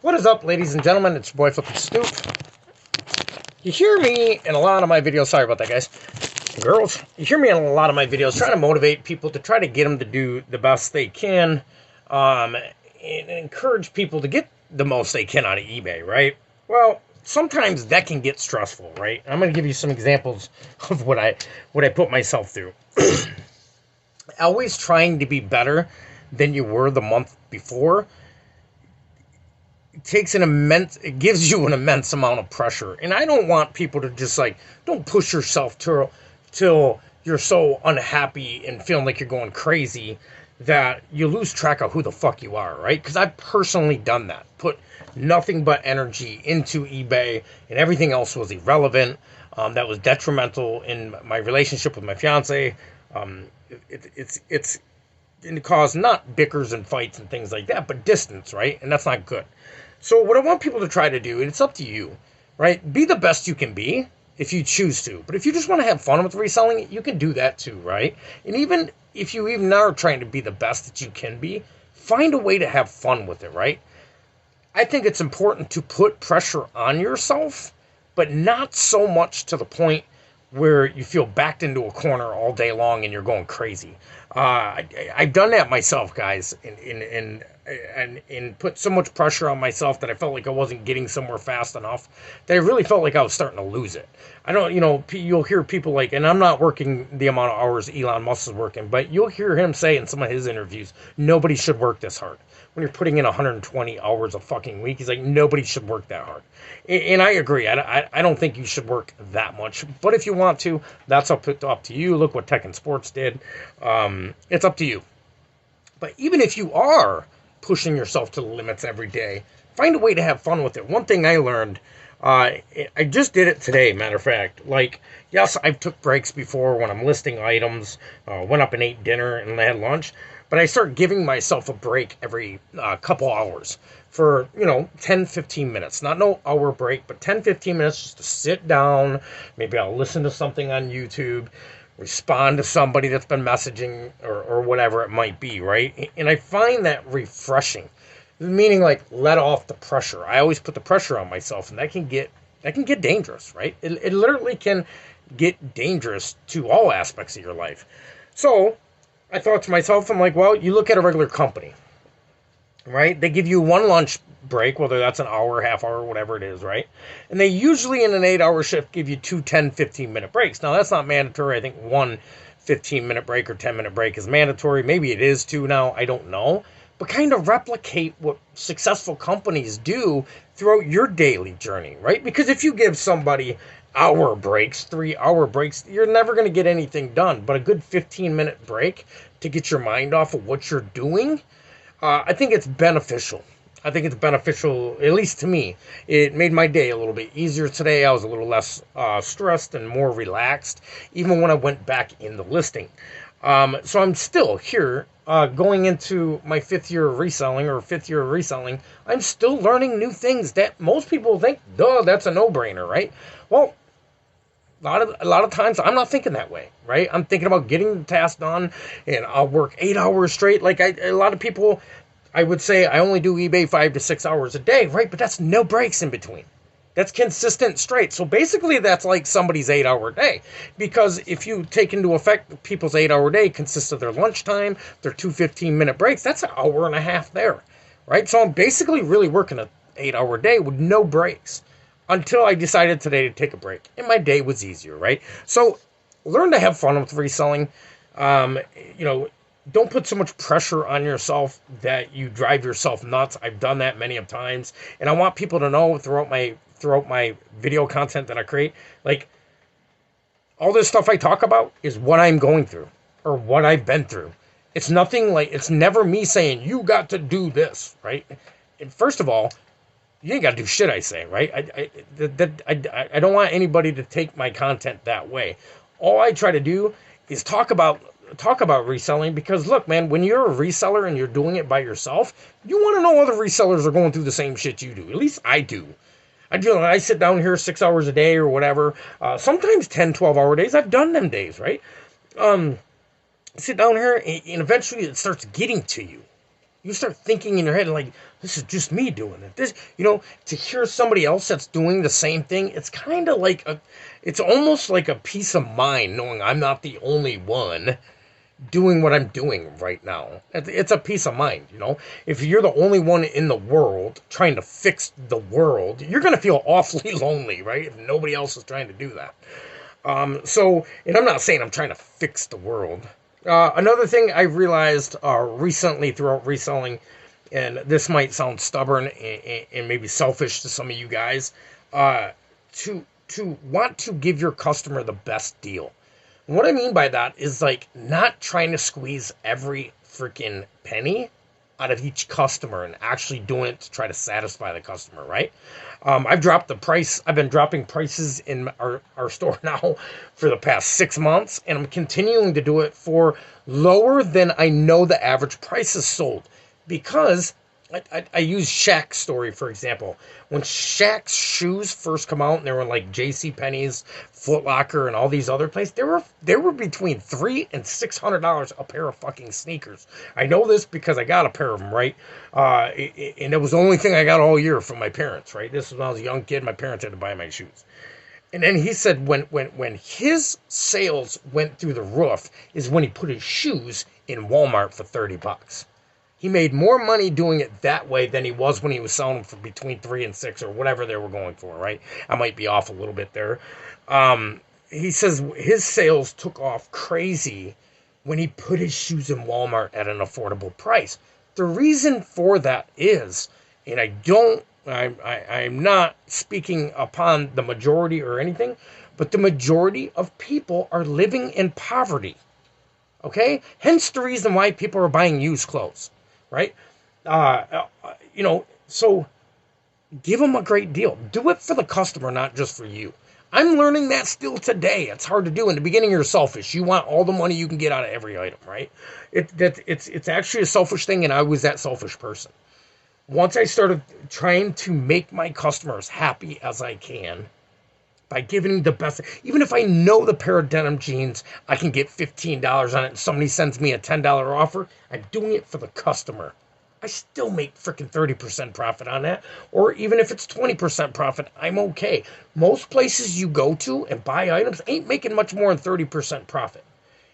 What is up, ladies and gentlemen? It's your boy Flippin' Stoop. You hear me in a lot of my videos. Sorry about that, guys and girls. You hear me in a lot of my videos trying to motivate people to try to get them to do the best they can, and encourage people to get the most they can out of eBay, right? Well, sometimes that can get stressful, right? I'm going to give you some examples of what I put myself through. Always trying to be better than you were the month before. It gives you an immense amount of pressure. And I don't want people to just don't push yourself till you're so unhappy and feeling like you're going crazy that you lose track of who the fuck you are, right? Because I've personally done that. Put nothing but energy into eBay and everything else was irrelevant. That was detrimental in my relationship with my fiance. It's going to cause not bickers and fights and things like that, but distance, right? And that's not good. So what I want people to try to do, and it's up to you, right? Be the best you can be if you choose to. But if you just want to have fun with reselling, you can do that too, right? And even if you are trying to be the best that you can be, find a way to have fun with it, right? I think it's important to put pressure on yourself, but not so much to the point where you feel backed into a corner all day long and you're going crazy. I've done that myself, guys, and put so much pressure on myself that I felt like I wasn't getting somewhere fast enough, that I really felt like I was starting to lose it. I don't, you'll hear people and I'm not working the amount of hours Elon Musk is working, but you'll hear him say in some of his interviews, nobody should work this hard. When you're putting in 120 hours a fucking week, he's like, nobody should work that hard. And I agree. I don't think you should work that much. But if you want to, that's up to you. Look what Tech and Sports did. It's up to you. But even if you are pushing yourself to the limits every day, find a way to have fun with it. One thing I learned, I just did it today, matter of fact. Yes, I've took breaks before when I'm listing items, went up and ate dinner and had lunch. But I start giving myself a break every couple hours for, 10, 15 minutes. Not no hour break, but 10, 15 minutes just to sit down. Maybe I'll listen to something on YouTube, respond to somebody that's been messaging or whatever it might be, right? And I find that refreshing, meaning let off the pressure. I always put the pressure on myself, and that can get dangerous, right? It literally can get dangerous to all aspects of your life. So I thought to myself, I'm like, well, you look at a regular company, right? They give you one lunch break, whether that's an hour, half hour, whatever it is, right? And they usually in an 8-hour shift give you 2 10, 15-minute breaks. Now, that's not mandatory. I think one 15-minute break or 10-minute break is mandatory. Maybe it is 2 now. I don't know. But kind of replicate what successful companies do throughout your daily journey, right? Because if you give somebody hour breaks, 3-hour breaks, you're never going to get anything done. But a good 15-minute break to get your mind off of what you're doing, I think it's beneficial. I think it's beneficial, at least to me. It made my day a little bit easier today. I was a little less stressed and more relaxed, even when I went back in the listing. So I'm still here, going into my 5th year of reselling, I'm still learning new things that most people think, duh, that's a no-brainer, right? Well, a lot of times I'm not thinking that way, right? I'm thinking about getting the task done, and I'll work 8 hours straight. A lot of people, I would say I only do eBay 5 to 6 hours a day, right? But that's no breaks in between. That's consistent straight. So basically that's like somebody's 8-hour day, because if you take into effect people's 8-hour day consists of their lunchtime, their 2 15-minute breaks, that's an hour and a half there, right? So I'm basically really working an 8-hour day with no breaks. Until I decided today to take a break. And my day was easier, right? So learn to have fun with reselling. Don't put so much pressure on yourself that you drive yourself nuts. I've done that many of times. And I want people to know throughout my video content that I create, all this stuff I talk about is what I'm going through or what I've been through. It's it's never me saying, you got to do this, right? And first of all, you ain't got to do shit I say, right? I don't want anybody to take my content that way. All I try to do is talk about reselling, because look, man, when you're a reseller and you're doing it by yourself, you want to know other resellers are going through the same shit you do. At least I do. I sit down here 6 hours a day or whatever, sometimes 10, 12-hour days. I've done them days, right? Sit down here and eventually it starts getting to you. You start thinking in your head like, this is just me doing it. This, to hear somebody else that's doing the same thing, it's kind of like it's almost like a peace of mind knowing I'm not the only one doing what I'm doing right now. It's a peace of mind. If you're the only one in the world trying to fix the world, you're going to feel awfully lonely, right? If nobody else is trying to do that. And I'm not saying I'm trying to fix the world. Another thing I realized recently throughout reselling, and this might sound stubborn and maybe selfish to some of you guys, to want to give your customer the best deal. What I mean by that is like not trying to squeeze every freaking penny out of each customer and actually doing it to try to satisfy the customer, right? I've dropped the price. I've been dropping prices in our store now for the past 6 months, and I'm continuing to do it for lower than I know the average price is sold, because I use Shaq's story, for example. When Shaq's shoes first come out, and they were like J.C. Penney's, Foot Locker, and all these other places, they were between $300 and $600 a pair of fucking sneakers. I know this because I got a pair of them, right? And it was the only thing I got all year from my parents, right? This was when I was a young kid. My parents had to buy my shoes. And then he said when his sales went through the roof is when he put his shoes in Walmart for $30. He made more money doing it that way than he was when he was selling them for between 3 and 6 or whatever they were going for, right? I might be off a little bit there. He says his sales took off crazy when he put his shoes in Walmart at an affordable price. The reason for that is, and I'm not speaking upon the majority or anything, but the majority of people are living in poverty. Okay? Hence the reason why people are buying used clothes. Right? So give them a great deal. Do it for the customer, not just for you. I'm learning that still today. It's hard to do. In the beginning, you're selfish. You want all the money you can get out of every item, right? It's actually a selfish thing, and I was that selfish person. Once I started trying to make my customers happy as I can, by giving the best, even if I know the pair of denim jeans, I can get $15 on it and somebody sends me a $10 offer, I'm doing it for the customer. I still make freaking 30% profit on that. Or even if it's 20% profit, I'm okay. Most places you go to and buy items ain't making much more than 30% profit.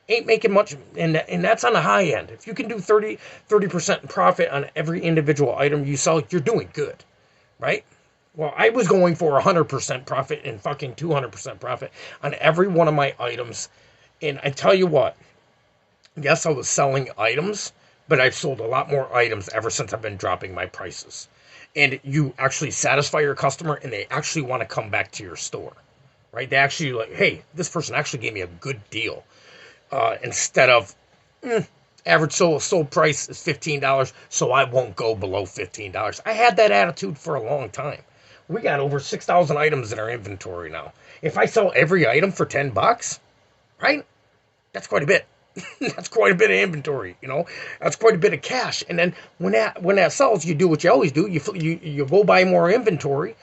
Ain't making much, and that's on the high end. If you can do 30% profit on every individual item you sell, you're doing good, right? Well, I was going for 100% profit and fucking 200% profit on every one of my items. And I tell you what, yes, I was selling items, but I've sold a lot more items ever since I've been dropping my prices. And you actually satisfy your customer, and they actually want to come back to your store, right? They actually like, hey, this person actually gave me a good deal. Instead of, average sold price is $15, so I won't go below $15. I had that attitude for a long time. We got over 6,000 items in our inventory now. If I sell every item for $10, right? That's quite a bit. That's quite a bit of inventory, That's quite a bit of cash. And then when that sells, you do what you always do. You go buy more inventory.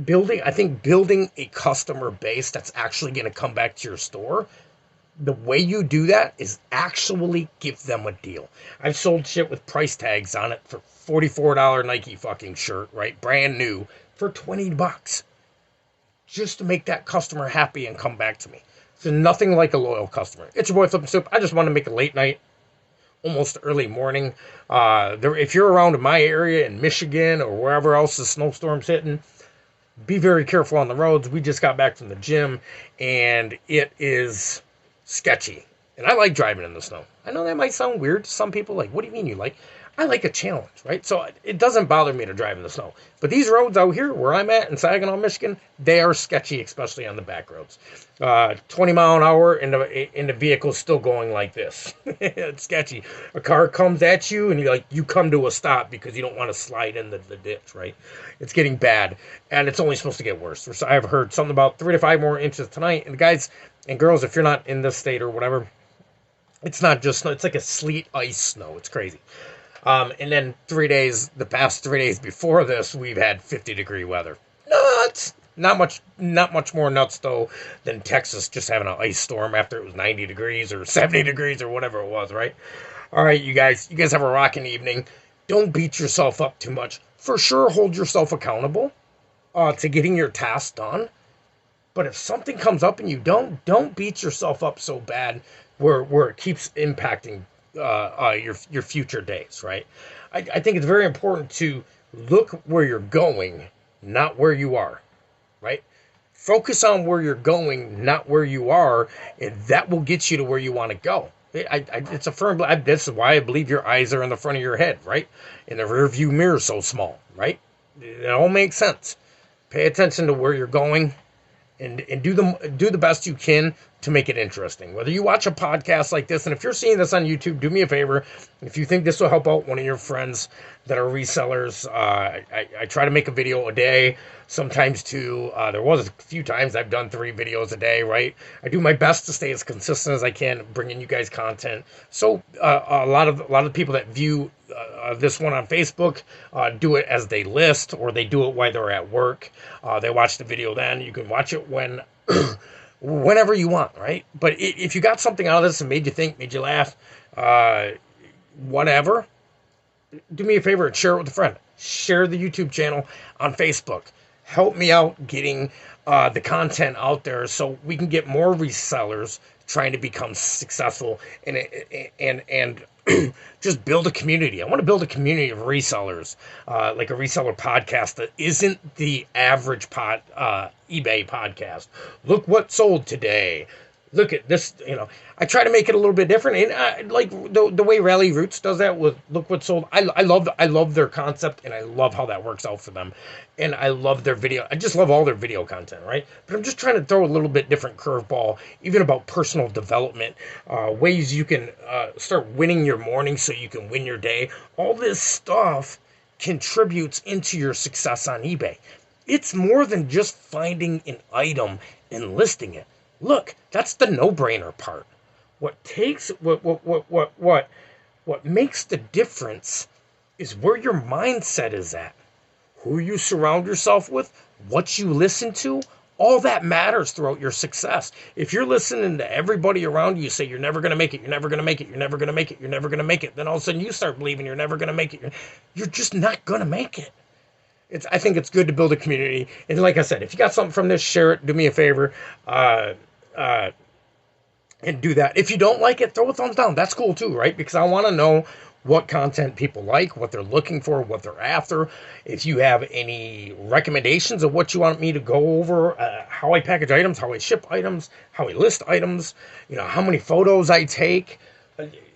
Building a customer base that's actually going to come back to your store. The way you do that is actually give them a deal. I've sold shit with price tags on it for $44 Nike fucking shirt, right? Brand new for $20. Just to make that customer happy and come back to me. So nothing like a loyal customer. It's your boy Flippin' Soup. I just want to make a late night, almost early morning. If you're around in my area in Michigan or wherever else the snowstorm's hitting, be very careful on the roads. We just got back from the gym and it is sketchy. And I like driving in the snow. I know that might sound weird to some people. Like, what do you mean you like? I like a challenge, right? So it doesn't bother me to drive in the snow. But these roads out here where I'm at in Saginaw, Michigan, they are sketchy, especially on the back roads. 20 mile an hour and the vehicle's still going like this. It's sketchy. A car comes at you and you come to a stop because you don't want to slide in the ditch, right? It's getting bad. And it's only supposed to get worse. So I've heard something about 3 to 5 more inches tonight. And guys and girls, if you're not in this state or whatever, it's not just snow. It's like a sleet ice snow. It's crazy. And then the past 3 days before this, we've had 50-degree weather. Nuts! Not much more nuts, though, than Texas just having an ice storm after it was 90 degrees or 70 degrees or whatever it was, right? All right, you guys have a rocking evening. Don't beat yourself up too much. For sure, hold yourself accountable to getting your task done. But if something comes up and you don't beat yourself up so bad where it keeps impacting your future days, right? I think it's very important to look where you're going, not where you are, right? Focus on where you're going, not where you are, and that will get you to where you want to go. It's a firm. This is why I believe your eyes are in the front of your head, right? And the rear view mirror is so small, right? It all makes sense. Pay attention to where you're going, and do the best you can to make it interesting. Whether you watch a podcast like this, and if you're seeing this on YouTube, do me a favor. If you think this will help out one of your friends that are resellers, I try to make a video a day, sometimes two. There was a few times I've done 3 videos a day, right? I do my best to stay as consistent as I can, bringing you guys content. So a lot of people that view this one on Facebook do it as they list, or they do it while they're at work. They watch the video then. You can watch it when whenever you want, right? But if you got something out of this and made you think, made you laugh, whatever, do me a favor and share it with a friend. Share the YouTube channel on Facebook. Help me out getting the content out there so we can get more resellers trying to become successful and just build a community. I want to build a community of resellers, like a reseller podcast that isn't the average eBay podcast. Look what sold today. Look at this, I try to make it a little bit different, and like the way Rally Roots does that with Look What Sold. I love their concept, and I love how that works out for them, and I love their video. I just love all their video content, right? But I'm just trying to throw a little bit different curveball, even about personal development, ways you can start winning your morning so you can win your day. All this stuff contributes into your success on eBay. It's more than just finding an item and listing it. Look, that's the no-brainer part. What makes the difference is where your mindset is at. Who you surround yourself with, what you listen to, all that matters throughout your success. If you're listening to everybody around you say you're never going to make it, you're never going to make it, you're never going to make it, you're never going to make it, then all of a sudden you start believing you're never going to make it, you're just not going to make it. I think it's good to build a community. And like I said, if you got something from this, share it. Do me a favor. And do that. If you don't like it, throw a thumbs down. That's cool too, right? Because I want to know what content people like, what they're looking for, what they're after. If you have any recommendations of what you want me to go over, how I package items, how I ship items, how I list items, how many photos I take,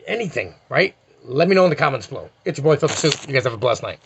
anything, right? Let me know in the comments below. It's your boy, Phil the Soup. You guys have a blessed night.